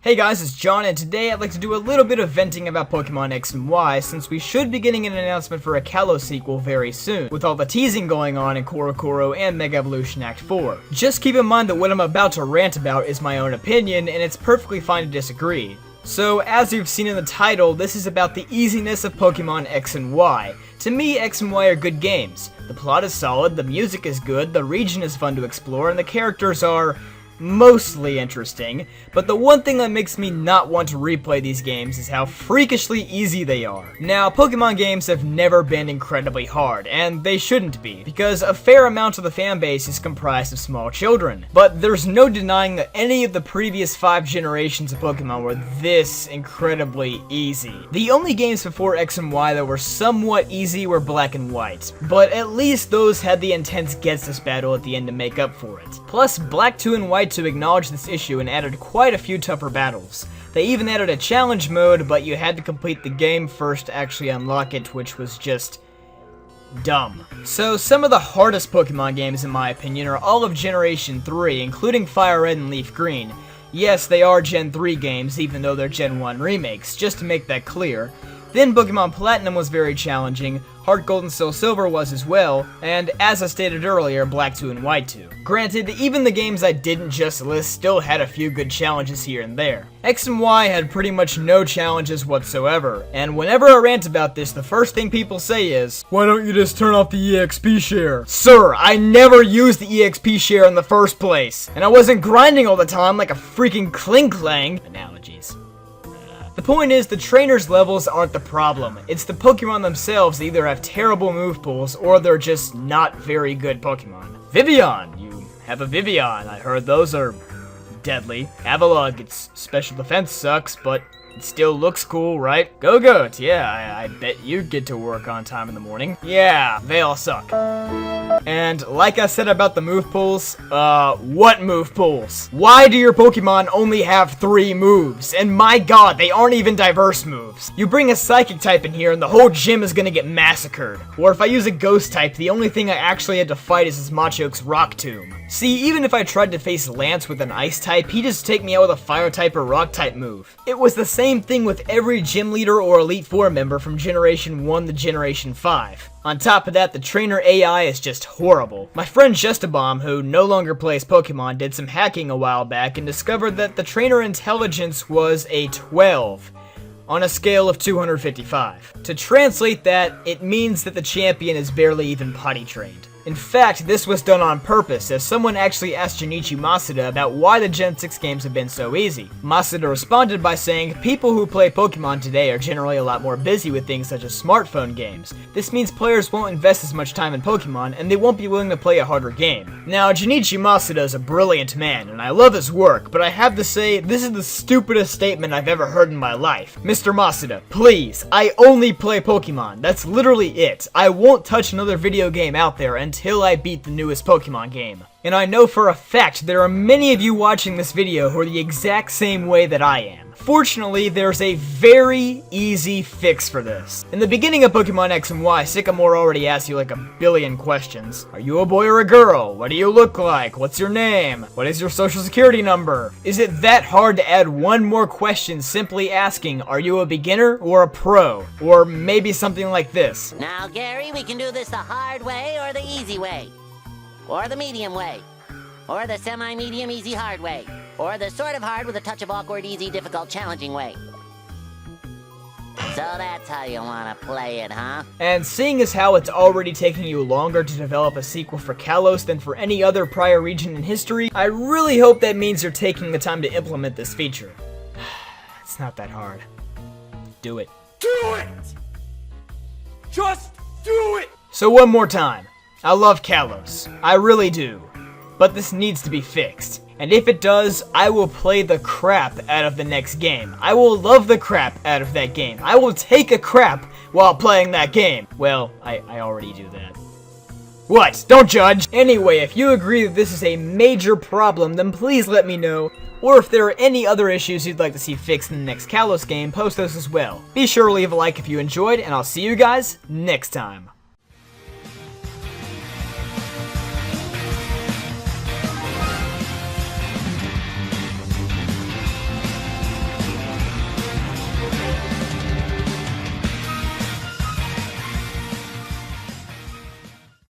Hey guys, it's John, and today I'd like to do a little bit of venting about Pokemon X and Y, since we should be getting an announcement for a Kalos sequel very soon, with all the teasing going on in Korokoro and Mega Evolution Act 4. Just keep in mind that what I'm about to rant about is my own opinion, and it's perfectly fine to disagree. So, as you've seen in the title, this is about the easiness of Pokemon X and Y. To me, X and Y are good games. The plot is solid, the music is good, the region is fun to explore, and the characters are mostly interesting, but the one thing that makes me not want to replay these games is how freakishly easy they are. Now, Pokemon games have never been incredibly hard, and they shouldn't be, because a fair amount of the fanbase is comprised of small children. But there's no denying that any of the previous 5 generations of Pokemon were this incredibly easy. The only games before X and Y that were somewhat easy were Black and White, but at least those had the intense Getsus battle at the end to make up for it. Plus, Black 2 and White 2 acknowledged this issue and added quite a few tougher battles. They even added a challenge mode, but you had to complete the game first to actually unlock it, which was just dumb. So some of the hardest Pokemon games in my opinion are all of Generation 3, including Fire Red and Leaf Green. Yes, they are Gen 3 games, even though they're Gen 1 remakes, just to make that clear. Then Pokemon Platinum was very challenging, Heart Gold and Soul Silver was as well, and as I stated earlier, Black 2 and White 2. Granted, even the games I didn't just list still had a few good challenges here and there. X and Y had pretty much no challenges whatsoever, and whenever I rant about this, the first thing people say is, "Why don't you just turn off the EXP share?" Sir, I never used the EXP share in the first place, and I wasn't grinding all the time like a freaking Kling-Clang. Analogies. The point is, the trainers' levels aren't the problem. It's the Pokemon themselves that either have terrible move pools, or they're just not very good Pokemon. Vivian! You have a Vivian. I heard those are deadly. Avalugg, its special defense sucks, but it still looks cool, right? Go-Goat, yeah, I bet you get to work on time in the morning. Yeah, they all suck. And like I said about the move pools, what move pools? Why do your Pokemon only have 3 moves? And my god, they aren't even diverse moves. You bring a Psychic type in here and the whole gym is gonna get massacred. Or if I use a Ghost type, the only thing I actually had to fight is his Machoke's Rock Tomb. See, even if I tried to face Lance with an Ice type, he'd just take me out with a Fire type or Rock type move. It was the same thing with every Gym Leader or Elite Four member from Generation 1 to Generation 5. On top of that, the trainer AI is just horrible. My friend Justabomb, who no longer plays Pokemon, did some hacking a while back and discovered that the trainer intelligence was a 12. On a scale of 255. To translate that, it means that the champion is barely even potty trained. In fact, this was done on purpose, as someone actually asked Junichi Masuda about why the Gen 6 games have been so easy. Masuda responded by saying, "People who play Pokemon today are generally a lot more busy with things such as smartphone games. This means players won't invest as much time in Pokemon, and they won't be willing to play a harder game." Now, Junichi Masuda is a brilliant man, and I love his work, but I have to say, this is the stupidest statement I've ever heard in my life. Mr. Masuda, please, I only play Pokemon. That's literally it. I won't touch another video game out there until I beat the newest Pokemon game. And I know for a fact there are many of you watching this video who are the exact same way that I am. Fortunately, there's a very easy fix for this. In the beginning of Pokemon X and Y, Sycamore already asked you like a billion questions. Are you a boy or a girl? What do you look like? What's your name? What is your social security number? Is it that hard to add one more question simply asking, are you a beginner or a pro? Or maybe something like this. Now, Gary, we can do this the hard way or the easy way. Or the medium way. Or the semi-medium easy hard way. Or the sort of hard with a touch of awkward, easy, difficult, challenging way. So that's how you want to play it, huh? And seeing as how it's already taking you longer to develop a sequel for Kalos than for any other prior region in history, I really hope that means you're taking the time to implement this feature. It's not that hard. Do it. Do it! Just do it! So one more time. I love Kalos. I really do. But this needs to be fixed. And if it does, I will play the crap out of the next game. I will love the crap out of that game. I will take a crap while playing that game. Well, I already do that. What? Don't judge! Anyway, if you agree that this is a major problem, then please let me know. Or if there are any other issues you'd like to see fixed in the next Kalos game, post those as well. Be sure to leave a like if you enjoyed, and I'll see you guys next time.